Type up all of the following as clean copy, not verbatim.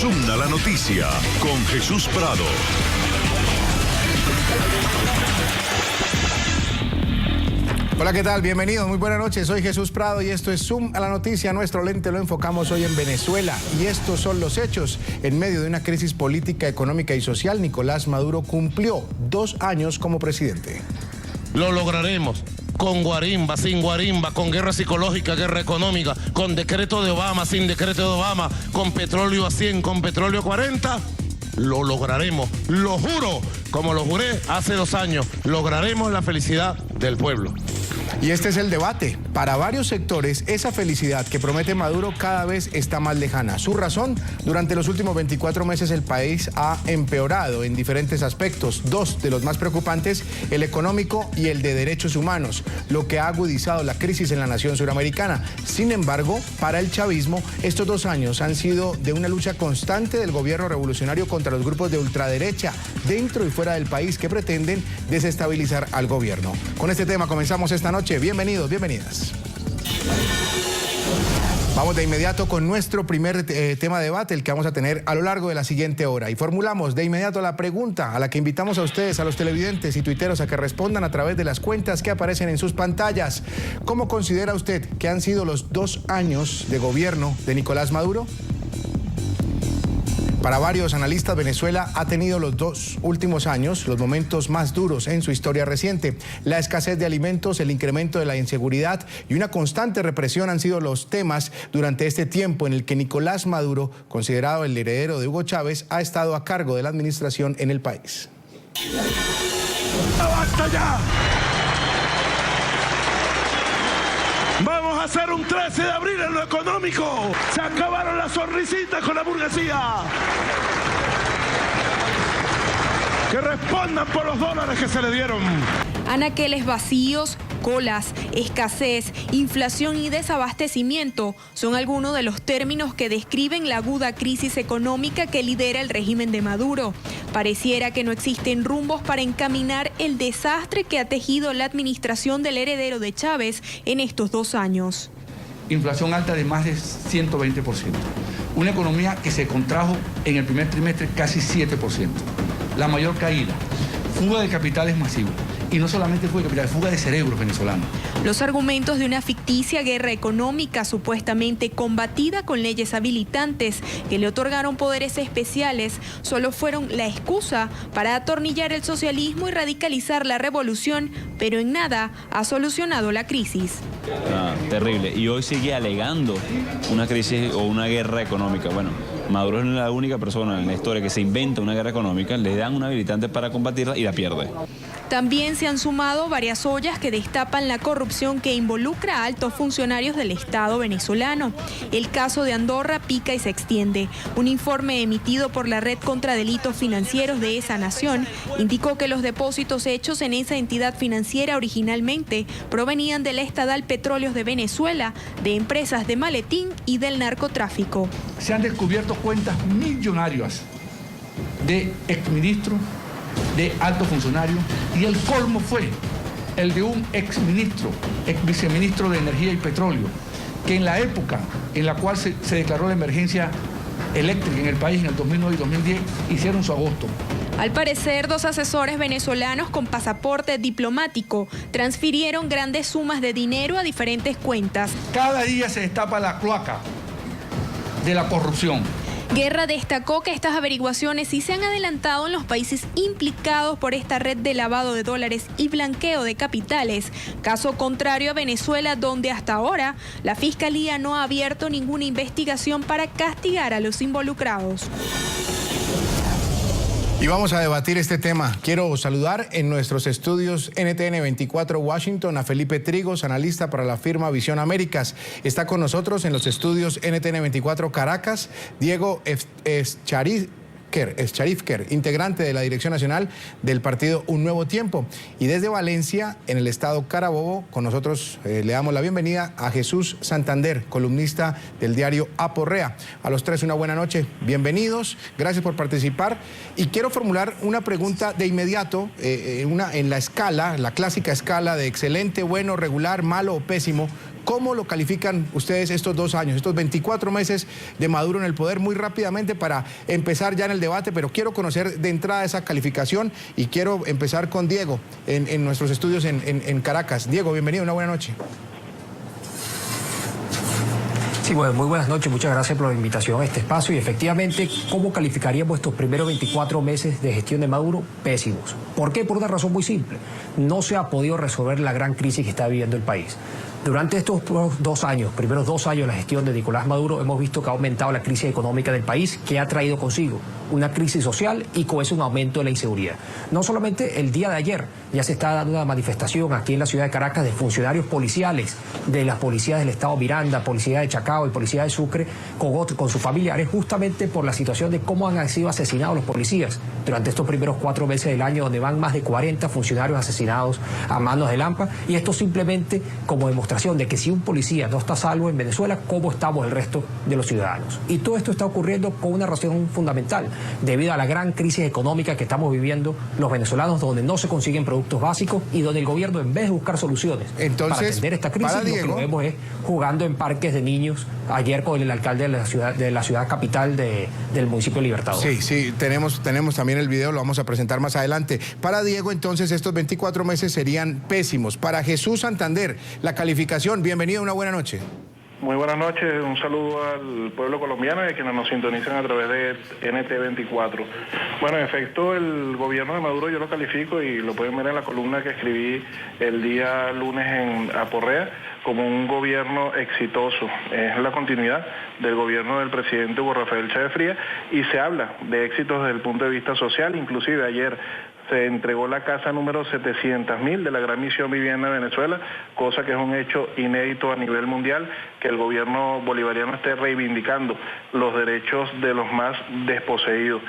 Zoom a la noticia con Jesús Prado. Hola, ¿qué tal? Bienvenidos, muy buenas noches. Soy Jesús Prado y esto es Zoom a la noticia. Nuestro lente lo enfocamos hoy en Venezuela y estos son los hechos. En medio de una crisis política, económica y social, Nicolás Maduro cumplió 2 años como presidente. Lo lograremos. Con guarimba, sin guarimba, con guerra psicológica, guerra económica, con decreto de Obama, sin decreto de Obama, con petróleo a 100, con petróleo a 40, lo lograremos. Lo juro, como lo juré hace 2 años, lograremos la felicidad del pueblo. Y este es el debate. Para varios sectores, esa felicidad que promete Maduro cada vez está más lejana. Su razón, durante los últimos 24 meses el país ha empeorado en diferentes aspectos. 2 de los más preocupantes, el económico y el de derechos humanos, lo que ha agudizado la crisis en la nación suramericana. Sin embargo, para el chavismo, estos 2 años han sido de una lucha constante del gobierno revolucionario contra los grupos de ultraderecha, dentro y fuera del país, que pretenden desestabilizar al gobierno. Con este tema comenzamos esta noche. Bienvenidos, bienvenidas. Vamos de inmediato con nuestro primer tema de debate, el que vamos a tener a lo largo de la siguiente hora. Y formulamos de inmediato la pregunta a la que invitamos a ustedes, a los televidentes y tuiteros, a que respondan a través de las cuentas que aparecen en sus pantallas. ¿Cómo considera usted que han sido los 2 años de gobierno de Nicolás Maduro? Para varios analistas, Venezuela ha tenido los 2 últimos años los momentos más duros en su historia reciente. La escasez de alimentos, el incremento de la inseguridad y una constante represión han sido los temas durante este tiempo en el que Nicolás Maduro, considerado el heredero de Hugo Chávez, ha estado a cargo de la administración en el país. ¡Basta ya! Vamos a hacer un 13 de abril en lo económico. Se acabaron las sonrisitas con la burguesía. Que respondan por los dólares que se le dieron. Anaqueles vacíos, colas, escasez, inflación y desabastecimiento son algunos de los términos que describen la aguda crisis económica que lidera el régimen de Maduro. Pareciera que no existen rumbos para encaminar el desastre que ha tejido la administración del heredero de Chávez en estos 2 años. Inflación alta de más de 120%. Una economía que se contrajo en el primer trimestre casi 7%. La mayor caída. Fuga de capitales masivos. Y no solamente fuga de capitales, fuga de cerebros venezolanos. Los argumentos de una ficticia guerra económica supuestamente combatida con leyes habilitantes que le otorgaron poderes especiales solo fueron la excusa para atornillar el socialismo y radicalizar la revolución, pero en nada ha solucionado la crisis. Terrible. Y hoy sigue alegando una crisis o una guerra económica. Bueno, Maduro es la única persona en la historia que se inventa una guerra económica, le dan un habilitante para combatirla y la pierde. También se han sumado varias ollas que destapan la corrupción que involucra a altos funcionarios del Estado venezolano. El caso de Andorra pica y se extiende. Un informe emitido por la Red contra Delitos Financieros de esa nación indicó que los depósitos hechos en esa entidad financiera originalmente provenían del estatal Petróleos de Venezuela, de empresas de maletín y del narcotráfico. Se han descubierto cuentas millonarias de exministros, de altos funcionarios, y el colmo fue el de un exministro, ex viceministro de Energía y Petróleo, que en la época en la cual se declaró la emergencia eléctrica en el país, en el 2009 y 2010, hicieron su agosto. Al parecer, 2 asesores venezolanos con pasaporte diplomático transfirieron grandes sumas de dinero a diferentes cuentas. Cada día se destapa la cloaca de la corrupción. Guerra destacó que estas averiguaciones sí se han adelantado en los países implicados por esta red de lavado de dólares y blanqueo de capitales, caso contrario a Venezuela, donde hasta ahora la Fiscalía no ha abierto ninguna investigación para castigar a los involucrados. Y vamos a debatir este tema. Quiero saludar en nuestros estudios NTN 24 Washington a Felipe Trigos, analista para la firma Visión Américas. Está con nosotros en los estudios NTN 24 Caracas, Diego Echarifker, integrante de la Dirección Nacional del partido Un Nuevo Tiempo. Y desde Valencia, en el estado Carabobo, con nosotros le damos la bienvenida a Jesús Santander, columnista del diario Aporrea. A los 3 una buena noche, bienvenidos, gracias por participar. Y quiero formular una pregunta de inmediato, en la escala, la clásica escala de excelente, bueno, regular, malo o pésimo. ¿Cómo lo califican ustedes estos 2 años, estos 24 meses de Maduro en el poder? Muy rápidamente para empezar ya en el debate, pero quiero conocer de entrada esa calificación y quiero empezar con Diego en nuestros estudios en Caracas. Diego, bienvenido, una buena noche. Sí, bueno, muy buenas noches, muchas gracias por la invitación a este espacio y efectivamente, ¿cómo calificaríamos estos primeros 24 meses de gestión de Maduro? Pésimos. ¿Por qué? Por una razón muy simple. No se ha podido resolver la gran crisis que está viviendo el país. Durante estos primeros 2 años de la gestión de Nicolás Maduro, hemos visto que ha aumentado la crisis económica del país, que ha traído consigo una crisis social y con eso un aumento de la inseguridad. No solamente el día de ayer, ya se está dando una manifestación aquí en la ciudad de Caracas de funcionarios policiales, de las policías del estado Miranda, policía de Chacao y policía de Sucre, con sus familiares, justamente por la situación de cómo han sido asesinados los policías durante estos primeros 4 meses del año, donde van más de 40 funcionarios asesinados a manos de Lampa, y esto simplemente como demostración de que si un policía no está a salvo en Venezuela, ¿cómo estamos el resto de los ciudadanos? Y todo esto está ocurriendo con una razón fundamental, debido a la gran crisis económica que estamos viviendo los venezolanos, donde no se consiguen productos básicos y donde el gobierno, en vez de buscar soluciones para atender esta crisis, lo que lo vemos es jugando en parques de niños, ayer con el alcalde de la ciudad capital del municipio de Libertador. Sí, tenemos también el video, lo vamos a presentar más adelante. Para Diego, entonces, estos 24 meses serían pésimos. Para Jesús Santander, la calificación, bienvenido, una buena noche. Muy buenas noches, un saludo al pueblo colombiano y a quienes nos sintonizan a través de NT24. Bueno, en efecto, el gobierno de Maduro yo lo califico y lo pueden ver en la columna que escribí el día lunes en Aporrea como un gobierno exitoso. Es la continuidad del gobierno del presidente Hugo Rafael Chávez Frías y se habla de éxitos desde el punto de vista social. Inclusive ayer se entregó la casa número 700.000 de la Gran Misión Vivienda de Venezuela, cosa que es un hecho inédito a nivel mundial, que el gobierno bolivariano esté reivindicando los derechos de los más desposeídos.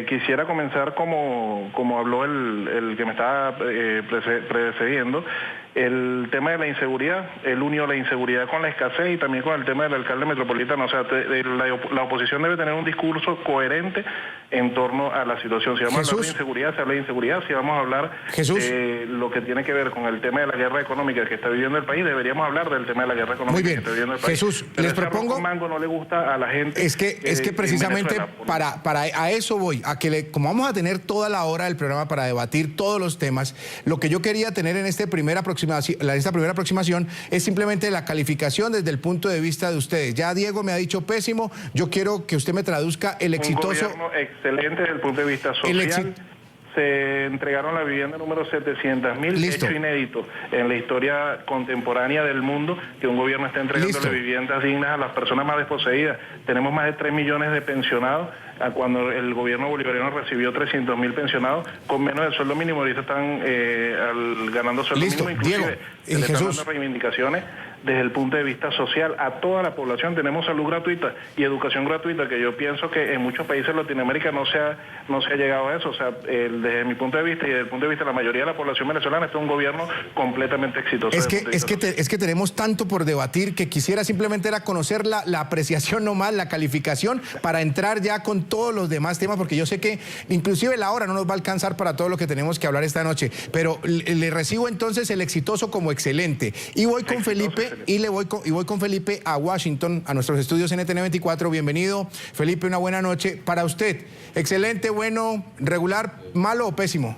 Quisiera comenzar como habló el que me estaba precediendo, el tema de la inseguridad. Él unió la inseguridad con la escasez y también con el tema del alcalde metropolitano. O sea, la oposición debe tener un discurso coherente en torno a la situación. Si vamos a hablar de inseguridad, se habla de inseguridad. Si vamos a hablar de lo que tiene que ver con el tema de la guerra económica que está viviendo el país, deberíamos hablar del tema de la guerra económica que está viviendo el país. Jesús, pero les propongo... mango no le gusta a la gente. Es que precisamente para eso voy, a que como vamos a tener toda la hora del programa para debatir todos los temas, lo que yo quería tener en esta primera aproximación es simplemente la calificación desde el punto de vista de ustedes. Ya Diego me ha dicho pésimo, yo quiero que usted me traduzca el exitoso... Un gobierno excelente desde el punto de vista social. Se entregaron la vivienda número 700.000, hecho inédito en la historia contemporánea del mundo, que un gobierno esté entregando viviendas dignas a las personas más desposeídas. Tenemos más de 3 millones de pensionados, cuando el gobierno bolivariano recibió 300.000 pensionados con menos del sueldo mínimo. Ahorita están ganando sueldo mínimo, inclusive se le están dando reivindicaciones desde el punto de vista social a toda la población. Tenemos salud gratuita y educación gratuita, que yo pienso que en muchos países de Latinoamérica no se ha llegado a eso. O sea, desde mi punto de vista y desde el punto de vista de la mayoría de la población venezolana, este es un gobierno completamente exitoso. Es que tenemos tanto por debatir que quisiera simplemente era conocer la apreciación nomás, la calificación, para entrar ya con todos los demás temas, porque yo sé que inclusive la hora no nos va a alcanzar para todo lo que tenemos que hablar esta noche, pero le recibo entonces el exitoso como excelente. Y voy con Felipe. Y voy con Felipe a Washington, a nuestros estudios NTN24. Bienvenido, Felipe, una buena noche. Para usted, excelente, bueno, regular, malo o pésimo.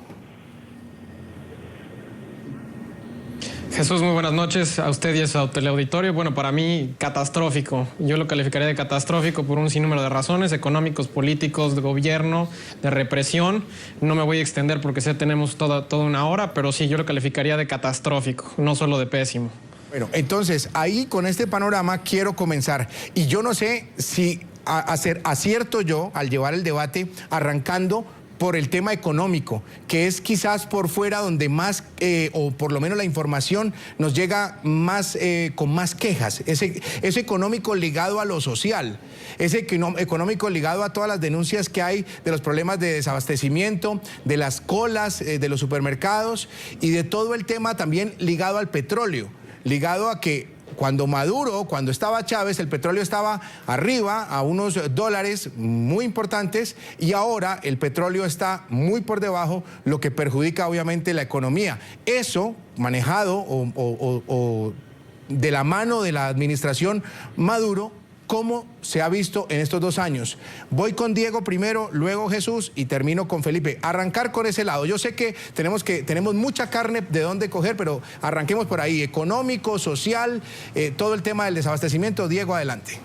Jesús, muy buenas noches a usted y a su teleauditorio. Bueno, para mí, catastrófico. Yo lo calificaría de catastrófico por un sinnúmero de razones, económicos, políticos, de gobierno, de represión. No me voy a extender porque sé tenemos toda una hora, pero sí, yo lo calificaría de catastrófico, no solo de pésimo. Bueno, entonces, ahí con este panorama quiero comenzar. Y yo no sé si acierto yo al llevar el debate arrancando por el tema económico, que es quizás por fuera donde más, o por lo menos la información nos llega más con más quejas. Ese económico ligado a lo social, ese económico ligado a todas las denuncias que hay de los problemas de desabastecimiento, de las colas de los supermercados y de todo el tema también ligado al petróleo, ligado a que cuando estaba Chávez, el petróleo estaba arriba a unos dólares muy importantes y ahora el petróleo está muy por debajo, lo que perjudica obviamente la economía. Eso manejado o de la mano de la administración Maduro, ¿cómo se ha visto en estos 2 años? Voy con Diego primero, luego Jesús y termino con Felipe. Arrancar con ese lado. Yo sé que tenemos mucha carne de dónde coger, pero arranquemos por ahí. Económico, social, todo el tema del desabastecimiento. Diego, adelante.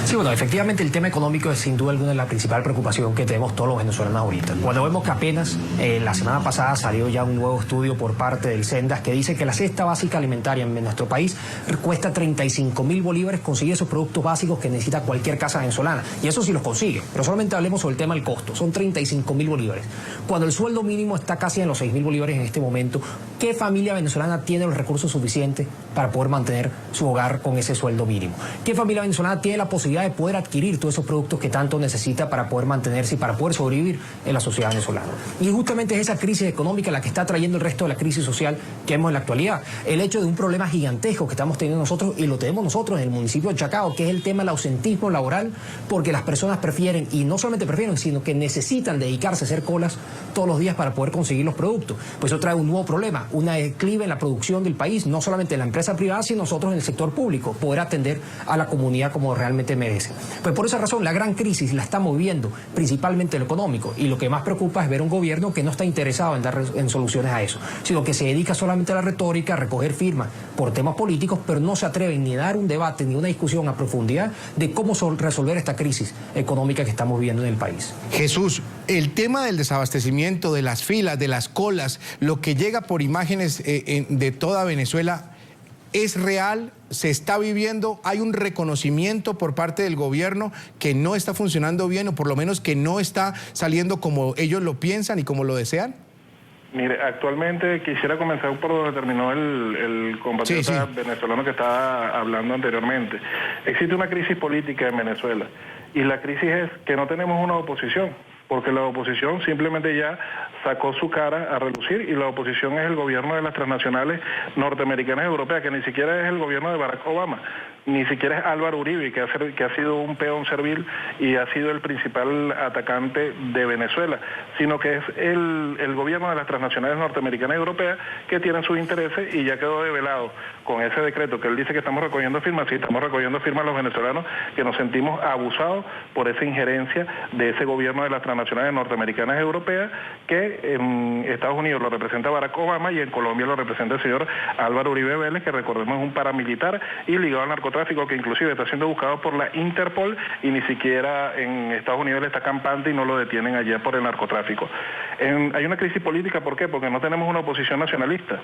Sí, bueno, efectivamente el tema económico es sin duda alguna la principal preocupación que tenemos todos los venezolanos ahorita. Cuando vemos que apenas la semana pasada salió ya un nuevo estudio por parte del Sendas que dice que la cesta básica alimentaria en nuestro país cuesta 35.000 bolívares conseguir esos productos básicos que necesita cualquier casa venezolana. Y eso sí los consigue, pero solamente hablemos sobre el tema del costo. Son 35.000 bolívares. Cuando el sueldo mínimo está casi en los 6.000 bolívares en este momento, ¿qué familia venezolana tiene los recursos suficientes para poder mantener su hogar con ese sueldo mínimo? ¿Qué familia venezolana tiene la posibilidad de poder adquirir todos esos productos que tanto necesita para poder mantenerse y para poder sobrevivir en la sociedad venezolana? Y justamente es esa crisis económica la que está trayendo el resto de la crisis social que vemos en la actualidad. El hecho de un problema gigantesco que estamos teniendo nosotros, y lo tenemos nosotros en el municipio de Chacao, que es el tema del ausentismo laboral, porque las personas prefieren, y no solamente prefieren, sino que necesitan dedicarse a hacer colas todos los días para poder conseguir los productos. Pues eso trae un nuevo problema, una declive en la producción del país, no solamente en la empresa privada, sino nosotros en el sector público, poder atender a la comunidad como realmente merece. Pues por esa razón la gran crisis la estamos viviendo principalmente en lo económico, y lo que más preocupa es ver un gobierno que no está interesado en dar soluciones a eso, sino que se dedica solamente a la retórica, a recoger firmas por temas políticos, pero no se atreven ni a dar un debate ni una discusión a profundidad de cómo resolver esta crisis económica que estamos viviendo en el país. Jesús, el tema del desabastecimiento, de las filas, de las colas, lo que llega por imágenes de toda Venezuela, ¿es real? ¿Se está viviendo? ¿Hay un reconocimiento por parte del gobierno que no está funcionando bien, o por lo menos que no está saliendo como ellos lo piensan y como lo desean? Mire, actualmente quisiera comenzar por donde terminó el compatriota venezolano que estaba hablando anteriormente. Existe una crisis política en Venezuela, y la crisis es que no tenemos una oposición, porque la oposición simplemente ya sacó su cara a relucir, y la oposición es el gobierno de las transnacionales norteamericanas y europeas, que ni siquiera es el gobierno de Barack Obama, ni siquiera es Álvaro Uribe, que ha sido un peón servil y ha sido el principal atacante de Venezuela, sino que es el gobierno de las transnacionales norteamericanas y europeas que tienen sus intereses, y ya quedó develado con ese decreto que él dice que estamos recogiendo firmas. Sí, estamos recogiendo firmas los venezolanos que nos sentimos abusados por esa injerencia de ese gobierno de las transnacionales norteamericanas y europeas, que en Estados Unidos lo representa Barack Obama y en Colombia lo representa el señor Álvaro Uribe Vélez, que recordemos es un paramilitar y ligado al narcotráfico, que inclusive está siendo buscado por la Interpol, y ni siquiera en Estados Unidos le está campante y no lo detienen allá por el narcotráfico. Hay una crisis política, ¿por qué? Porque no tenemos una oposición nacionalista,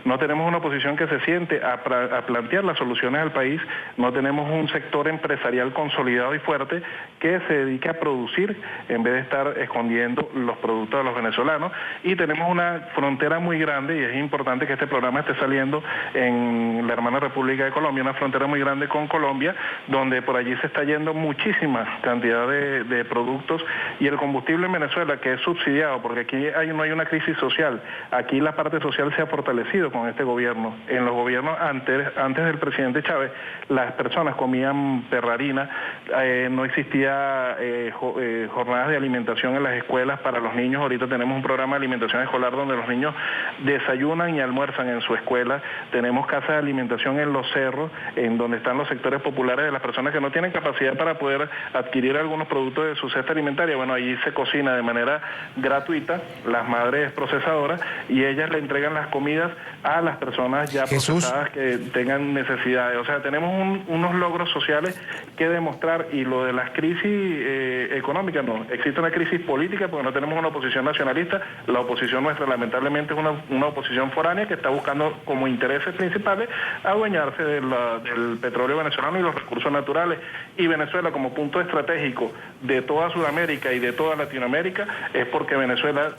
no tenemos una oposición que se siente a plantear las soluciones al país, no tenemos un sector empresarial consolidado y fuerte que se dedique a producir en vez de estar escondiendo los productos de los venezolanos, y tenemos una frontera muy grande, y es importante que este programa esté saliendo en la hermana República de Colombia, una frontera muy grande con Colombia, donde por allí se está yendo muchísima cantidad de productos, y el combustible en Venezuela, que es subsidiado, porque aquí no hay una crisis social, aquí la parte social se ha fortalecido con este gobierno. En los gobiernos antes del presidente Chávez, las personas comían perrarina, no existía jornadas de alimentación en las escuelas para los niños. Ahorita tenemos un programa de alimentación escolar donde los niños desayunan y almuerzan en su escuela. Tenemos casas de alimentación en los cerros, en donde están los sectores populares de las personas que no tienen capacidad para poder adquirir algunos productos de su cesta alimentaria. Bueno, allí se cocina de manera gratuita, las madres procesadoras, y ellas le entregan las comidas a las personas ya procesadas que tengan necesidades. O sea, tenemos unos logros sociales que demostrar, y lo de las crisis económicas no. Existe una crisis política porque no tenemos una oposición nacionalista. La oposición nuestra lamentablemente es una oposición foránea que está buscando como intereses principales adueñarse del petróleo venezolano y los recursos naturales. Y Venezuela, como punto estratégico de toda Sudamérica y de toda Latinoamérica, es porque Venezuela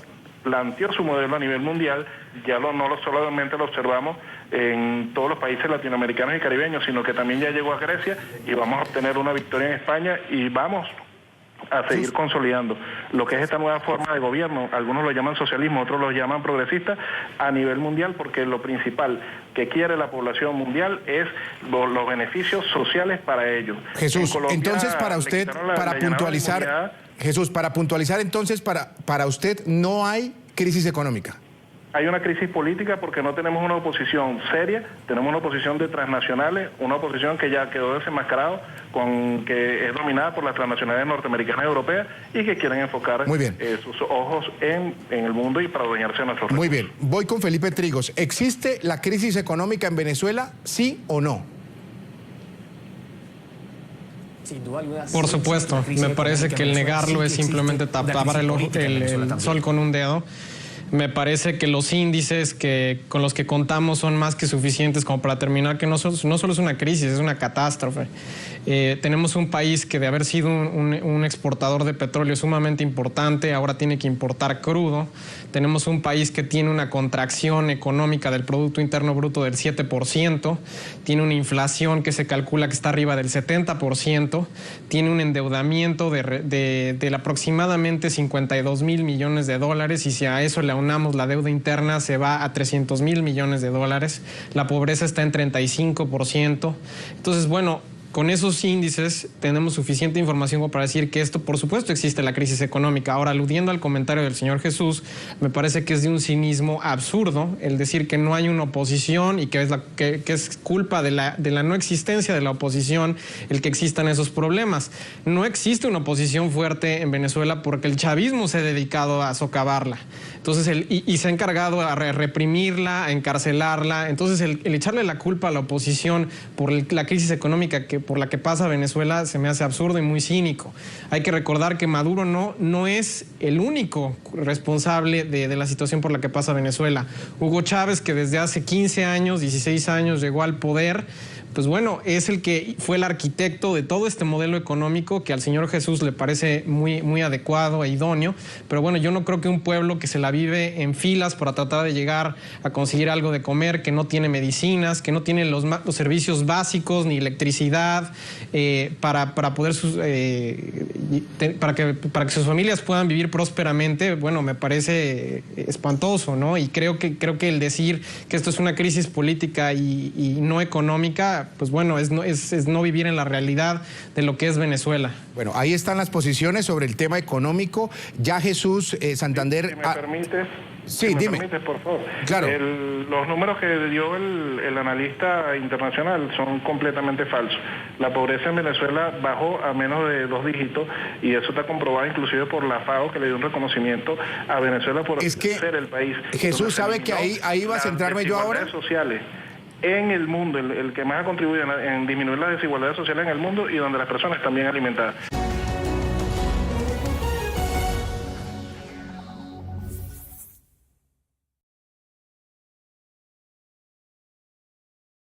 planteó su modelo a nivel mundial. Ya no solamente lo observamos en todos los países latinoamericanos y caribeños, sino que también ya llegó a Grecia, y vamos a obtener una victoria en España, y vamos a seguir consolidando lo que es esta nueva forma de gobierno. Algunos lo llaman socialismo, otros lo llaman progresista, a nivel mundial, porque lo principal que quiere la población mundial es los beneficios sociales para ellos. Jesús, entonces para usted, para puntualizar, entonces para usted no hay crisis económica. hay una crisis política porque no tenemos una oposición seria, tenemos una oposición de transnacionales, una oposición que ya quedó desenmascarado, que es dominada por las transnacionales norteamericanas y europeas y que quieren enfocar sus ojos en el mundo y para adueñarse de nuestros recursos. Muy bien, voy con Felipe Trigos. ¿Existe la crisis económica en Venezuela, sí o no? Por supuesto, me parece que el negarlo es simplemente tapar el sol con un dedo. Me parece que los índices con los que contamos son más que suficientes como para determinar que no solo es una crisis, es una catástrofe. Tenemos un país que de haber sido un exportador de petróleo sumamente importante, ahora tiene que importar crudo. Tenemos un país que tiene una contracción económica del Producto Interno Bruto del 7%, tiene una inflación que se calcula que está arriba del 70%, tiene un endeudamiento de aproximadamente 52 mil millones de dólares, y si a eso le aunamos la deuda interna se va a 300 mil millones de dólares, la pobreza está en 35%. Entonces, bueno, con esos índices tenemos suficiente información para decir que esto, por supuesto, existe la crisis económica. Ahora, aludiendo al comentario del señor Jesús, me parece que es de un cinismo absurdo el decir que no hay una oposición y que es culpa de la no existencia de la oposición el que existan esos problemas. No existe una oposición fuerte en Venezuela porque el chavismo se ha dedicado a socavarla. Entonces, y se ha encargado a reprimirla, a encarcelarla. Entonces, el echarle la culpa a la oposición por la crisis económica por la que pasa Venezuela se me hace absurdo y muy cínico. Hay que recordar que Maduro no es el único responsable de la situación por la que pasa Venezuela. Hugo Chávez, que desde hace 15 años, 16 años llegó al poder, pues bueno, es el que fue el arquitecto de todo este modelo económico que al señor Jesús le parece muy, muy adecuado e idóneo. Pero bueno, yo no creo que un pueblo que se la vive en filas para tratar de llegar a conseguir algo de comer, que no tiene medicinas, que no tiene los servicios básicos ni electricidad para que sus familias puedan vivir prósperamente, bueno, me parece espantoso, ¿no? Y creo que el decir que esto es una crisis política y no económica, pues bueno, es no vivir en la realidad de lo que es Venezuela. Bueno, ahí están las posiciones sobre el tema económico. Ya Jesús Santander... Si me permites... Sí, si me dime. permites, por favor. Claro. Los números que dio el analista internacional son completamente falsos. La pobreza en Venezuela bajó a menos de 2 dígitos y eso está comprobado inclusive por la FAO, que le dio un reconocimiento a Venezuela por ser el país. Jesús, ¿sabe que ahí va a centrarme yo ahora? Sociales en el mundo, el que más ha contribuido en disminuir las desigualdades sociales en el mundo y donde las personas están bien alimentadas.